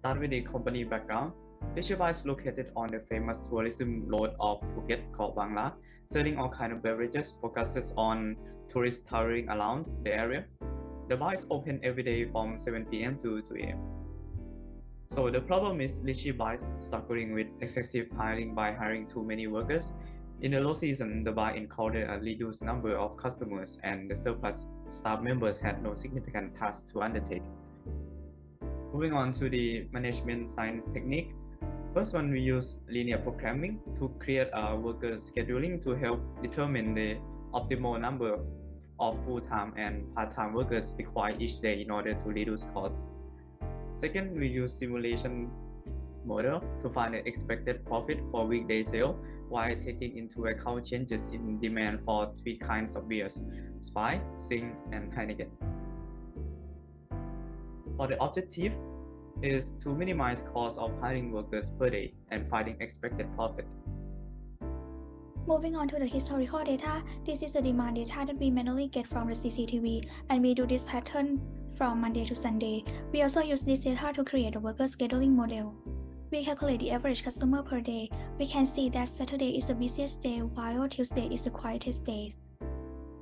Start with the company background. Lichiba is located on the famous tourism road of Phuket called Bangla, serving all kinds of beverages, focuses on tourists touring around the area. The bar is open every day from 7 p.m. to 2 a.m. So the problem is Lichiba is struggling with excessive hiring by hiring too many workers. In the low season, the bar encountered a reduced number of customers and the surplus staff members had no significant tasks to undertake. Moving on to the management science technique. First one, we use linear programming to create a worker scheduling to help determine the optimal number of full-time and part-time workers required each day in order to reduce costs. Second, we use simulation model to find the expected profit for weekday sale while taking into account changes in demand for three kinds of beers: Spy, Sing, and Heineken. For the objective is to minimize cost of hiring workers per day and finding expected profit. Moving on to the historical data, this is the demand data that we manually get from the CCTV, and we do this pattern from Monday to Sunday. We also use this data to create a worker scheduling model. We calculate the average customer per day. We can see that Saturday is the busiest day while Tuesday is the quietest day.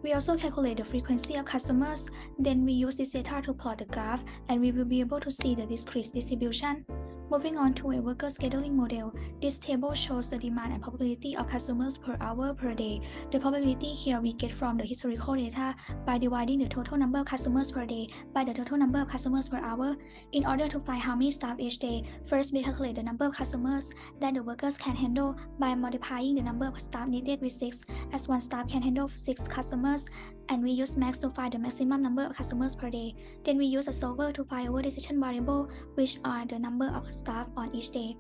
We also calculate the frequency of customers, then we use this data to plot the graph, and we will be able to see the discrete distribution. Moving on to a worker scheduling model, this table shows the demand and probability of customers per hour per day. The probability here we get from the historical data by dividing the total number of customers per day by the total number of customers per hour. In order to find how many staff each day, first we calculate the number of customers that the workers can handle by multiplying the number of staff needed with 6, as one staff can handle 6 customers, and we use max to find the maximum number of customers per day. Then we use a solver to find our decision variable, which are the number of staff on each day.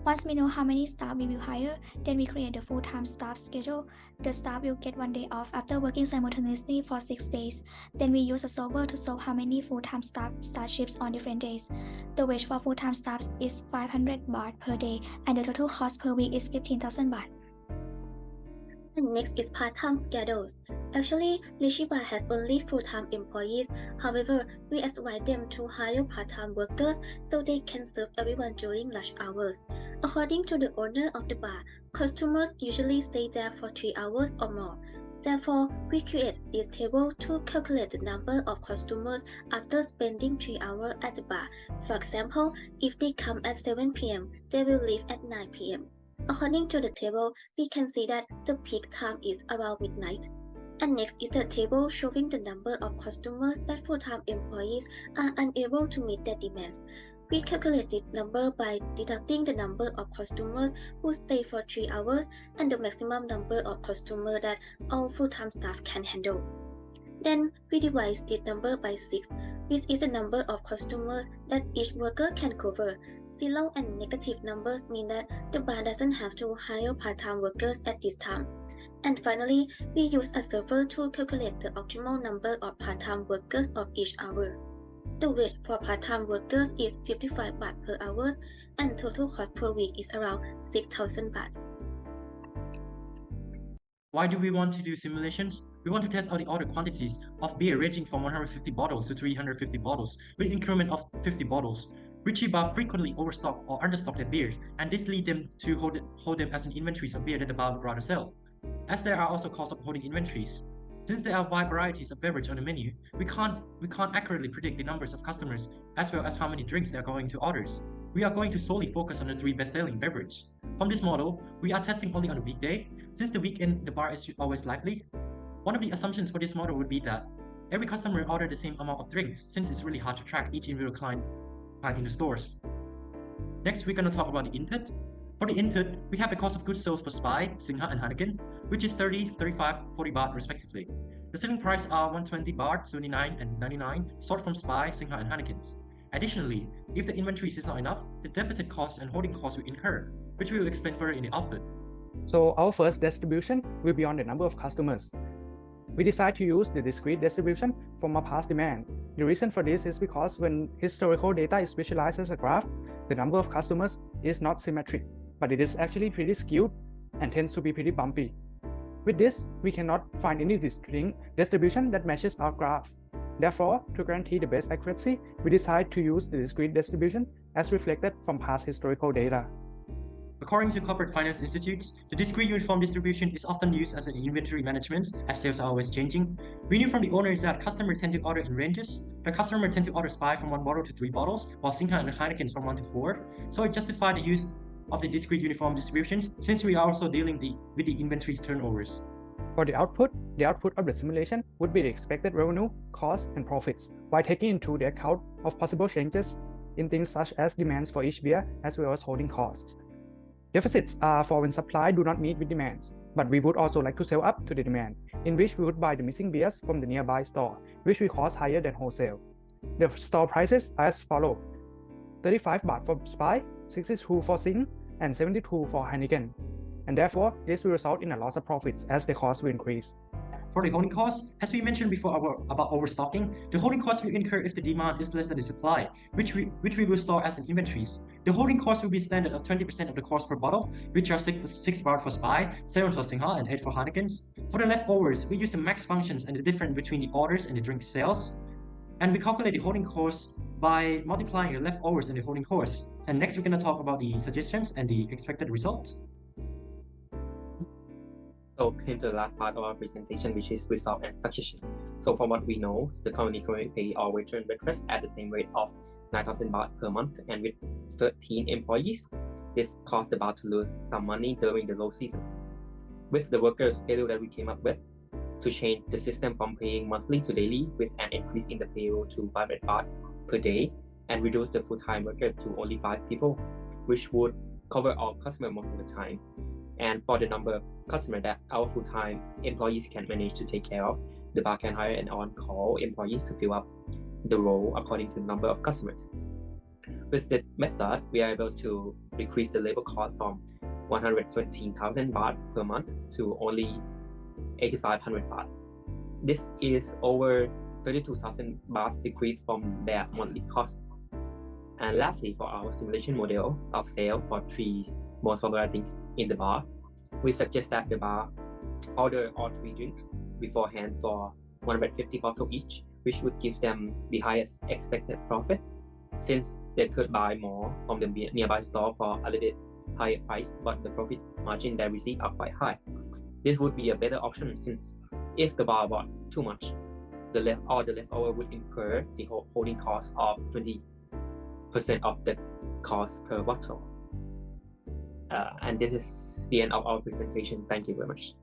Once we know how many staff we will hire, then we create the full-time staff schedule. The staff will get 1 day off after working simultaneously for 6 days. Then we use a solver to solve how many full-time staff start shifts on different days. The wage for full-time staff is 500 baht per day, and the total cost per week is 15,000 baht. And next is part-time schedules. Actually, Lichiba has only full-time employees. However, we advise them to hire part-time workers so they can serve everyone during lunch hours. According to the owner of the bar, customers usually stay there for 3 hours or more. Therefore, we create this table to calculate the number of customers after spending 3 hours at the bar. For example, if they come at 7 p.m., they will leave at 9 p.m. According to the table, we can see that the peak time is around midnight. And next is the table showing the number of customers that full-time employees are unable to meet their demands. We calculate this number by deducting the number of customers who stay for 3 hours and the maximum number of customers that all full-time staff can handle. Then we divide this number by 6, which is the number of customers that each worker can cover. Zero and negative numbers mean that the bar doesn't have to hire part-time workers at this time. And finally, we use a server to calculate the optimal number of part-time workers of each hour. The wage for part-time workers is 55 baht per hour, and total cost per week is around 6,000 baht. Why do we want to do simulations? We want to test out the order quantities of beer ranging from 150 bottles to 350 bottles with an increment of 50 bottles. Lichiba frequently overstock or understock their beers, and this leads them to hold them as an inventories of beer that the bar would rather sell. As there are also costs of holding inventories. Since there are wide varieties of beverage on the menu, we can't accurately predict the numbers of customers as well as how many drinks they are going to orders. We are going to solely focus on the 3 best-selling beverage. From this model, we are testing only on a weekday. Since the weekend the bar is always lively, one of the assumptions for this model would be that every customer order the same amount of drinks, since it's really hard to track each individual client in the stores. Next, we're going to talk about the input. For the input, we have the cost of goods sold for Spy, Singha, and Heineken, which is 30, 35, 40 baht respectively. The selling price are 120 baht, 79, and 99, sold from Spy, Singha, and Heineken. Additionally, if the inventories is not enough, the deficit costs and holding costs will incur, which we will explain further in the output. So our first distribution will be on the number of customers. We decide to use the discrete distribution from our past demand. The reason for this is because when historical data is visualized as a graph, the number of customers is not symmetric, but it is actually pretty skewed and tends to be pretty bumpy. With this, we cannot find any distinct distribution that matches our graph. Therefore, to guarantee the best accuracy, we decide to use the discrete distribution as reflected from past historical data. According to corporate finance institutes, the discrete uniform distribution is often used as an inventory management, as sales are always changing. We knew from the owners that customers tend to order in ranges. The customer tend to order SPY from 1 bottle to 3 bottles, while Singha and Heineken from 1 to 4. So it justified the use of the discrete uniform distributions, since we are also dealing with the inventory turnovers. For the output of the simulation would be the expected revenue, cost, and profits, while taking into the account of possible changes in things such as demands for each beer as well as holding costs. Deficits are for when supply do not meet with demands, but we would also like to sell up to the demand, in which we would buy the missing beers from the nearby store, which will cost higher than wholesale. The store prices are as follow: 35 baht for SPY, 62 for Sing, and 72 for Heineken. And therefore, this will result in a loss of profits as the cost will increase. For the holding cost, as we mentioned before about overstocking, the holding cost will incur if the demand is less than the supply, which we will store as an inventories. The holding cost will be standard of 20% of the cost per bottle, which are 6 baht for SPY, 7 for Singha, and 8 for Heinekens. For the leftovers, we use the max functions and the difference between the orders and the drink sales. And we calculate the holding cost by multiplying the leftovers and the holding cost. And next, we're going to talk about the suggestions and the expected results. So came to the last part of our presentation, which is result and suggestion. So from what we know, the company currently pay all waiter and waitress at the same rate of 9,000 baht per month, and with 13 employees, this caused the bar to lose some money during the low season. With the worker schedule that we came up with, to change the system from paying monthly to daily with an increase in the payroll to 500 baht per day and reduce the full-time worker to only 5 people, which would cover all customers most of the time. And for the number of customers that our full-time employees can manage to take care of, the bar can hire an on-call employees to fill up the role according to the number of customers. With the method, we are able to decrease the labor cost from 113,000 baht per month to only 8,500 baht. This is over 32,000 baht decrease from their monthly cost. And lastly, for our simulation model of sale for 3 most popular drinks in the bar, we suggest that the bar order all 3 drinks beforehand for 150 bottles each, which would give them the highest expected profit, since they could buy more from the nearby store for a little bit higher price, but the profit margin they receive are quite high. This would be a better option, since if the bar bought too much, all the leftover would incur the holding cost of 20% of the cost per bottle. And this is the end of our presentation. Thank you very much.